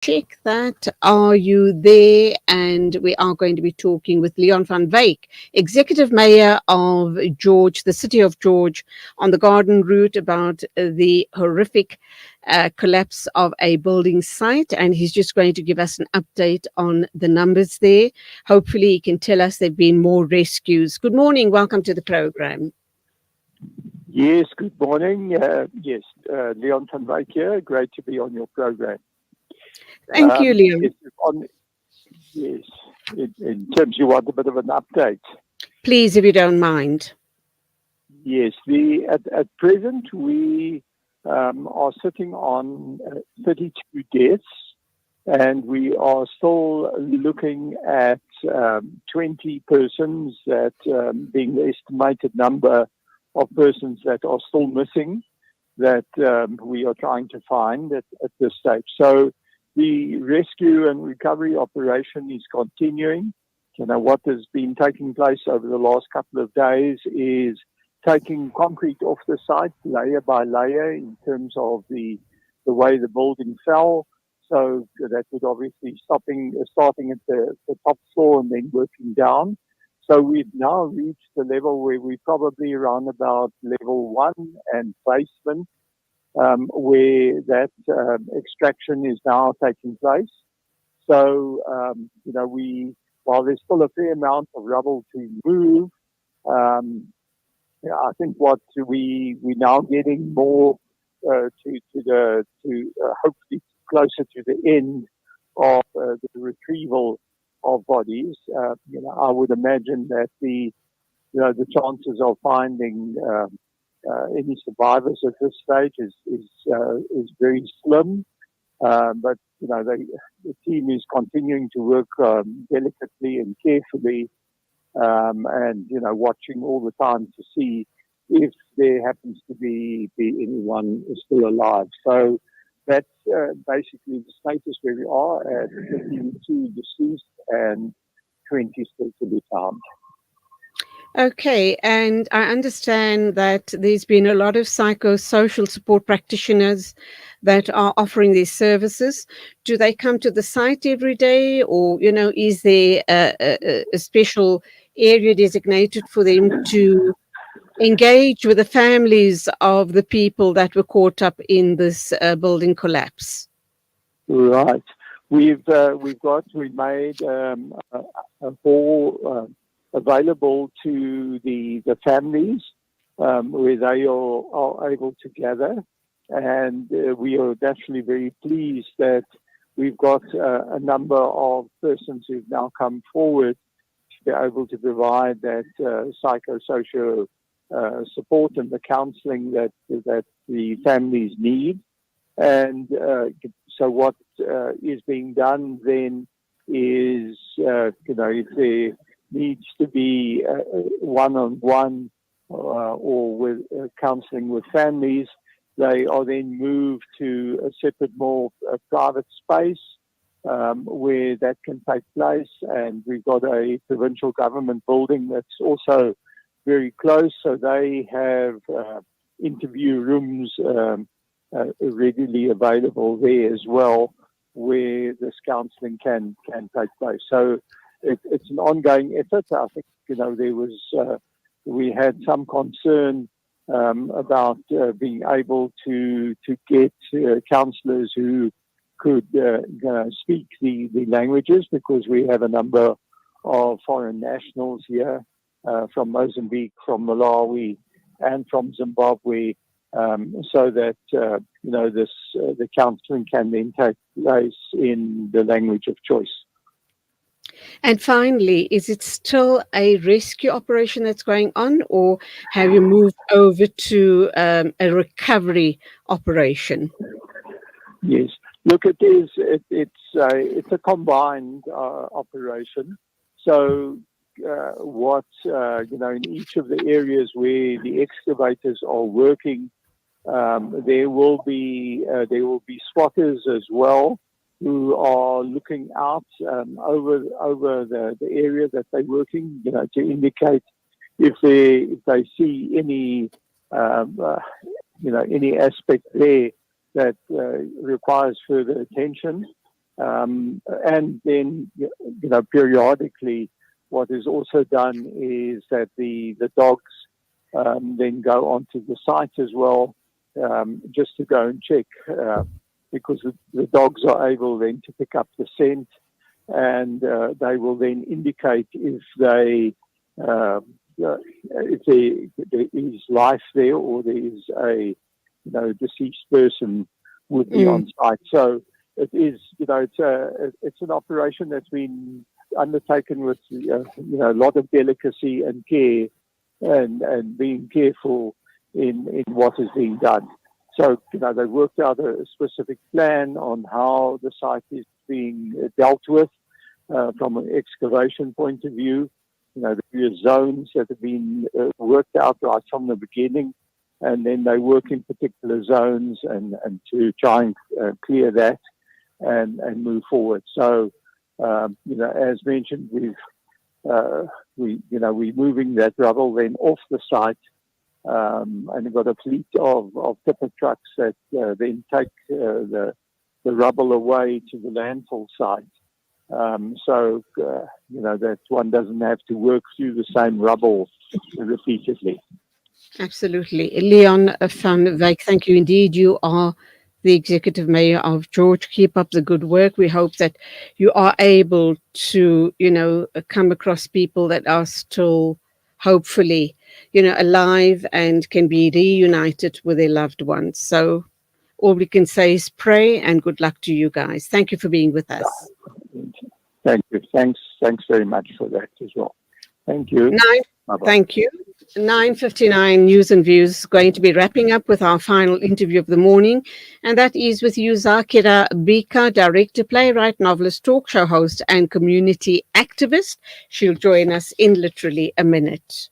check that. Are you there? And we are going to be talking with Leon Van Wyk, Executive Mayor of George, the city of George, on the Garden Route about the horrific collapse of a building site. And he's just going to give us an update on the numbers there. Hopefully, he can tell us there have been more rescues. Good morning. Welcome to the program. Yes, good morning. Leon Van Wyk here. Great to be on your program. Thank you, Leon. Yes, in terms you want a bit of an update. Please, if you don't mind. Yes, at present we are sitting on 32 deaths, and we are still looking at 20 persons, that being the estimated number of persons that are still missing, that we are trying to find at this stage. So the rescue and recovery operation is continuing. What has been taking place over the last couple of days is taking concrete off the site layer by layer in terms of the way the building fell. So that would obviously starting at the top floor and then working down. So we've now reached the level where we're probably around about level 1 and basement, where that extraction is now taking place. So, while there's still a fair amount of rubble to move, I think what we're now getting more hopefully closer to the end of the retrieval of bodies. I would imagine that the chances of finding any survivors at this stage is very slim. But the team is continuing to work delicately and carefully, and watching all the time to see if there happens to be anyone still alive. So that's basically the status where we are, at 52 deceased and 20 still to be found. Okay, and I understand that there's been a lot of psychosocial support practitioners that are offering these services. Do they come to the site every day, or is there a special area designated for them to engage with the families of the people that were caught up in this building collapse? Right. We made a hall available to the families, where they are able to gather, and we are naturally very pleased that we've got a number of persons who've now come forward to be able to provide that psychosocial support and the counselling that the families need. And so what is being done then is, if there needs to be one-on-one or with counselling with families, they are then moved to a separate, more private space where that can take place. And we've got a provincial government building that's also very close, so they have interview rooms readily available there as well, where this counselling can take place. So it's an ongoing effort. I think we had some concern about being able to get counsellors who could speak the languages, because we have a number of foreign nationals here from Mozambique, from Malawi, and from Zimbabwe, so that the counselling can then take place in the language of choice. And finally, is it still a rescue operation that's going on, or have you moved over to a recovery operation? Yes. Look, it is. It's a combined operation. So, in each of the areas where the excavators are working, there will be spotters as well, who are looking out over the area that they're working, to indicate if they see any any aspect there that requires further attention. And then, periodically, what is also done is that the dogs then go onto the site as well, just to go and check, because the dogs are able then to pick up the scent, and they will then indicate if there is life there, or there is a deceased person would be on site. So it is, it's an operation that's been undertaken with a lot of delicacy and care, and being careful in what is being done. So they worked out a specific plan on how the site is being dealt with from an excavation point of view. The various zones that have been worked out right from the beginning, and then they work in particular zones and to try and clear that and move forward. So, as mentioned, we're moving that rubble then off the site, and we've got a fleet of tipper trucks that then take the rubble away to the landfill site. So, that one doesn't have to work through the same rubble repeatedly. Absolutely. Leon Van Wyk, thank you indeed. You are the executive mayor of George. Keep up the good work. We hope that you are able to, come across people that are still hopefully, alive and can be reunited with their loved ones. So all we can say is pray, and good luck to you guys. Thank you for being with us. Thank you. Thanks very much for that as well. Thank you. Thank you. 9:59 News and Views going to be wrapping up with our final interview of the morning, and that is with Zakira Bika, director, playwright, novelist, talk show host, and community activist. She'll join us in literally a minute.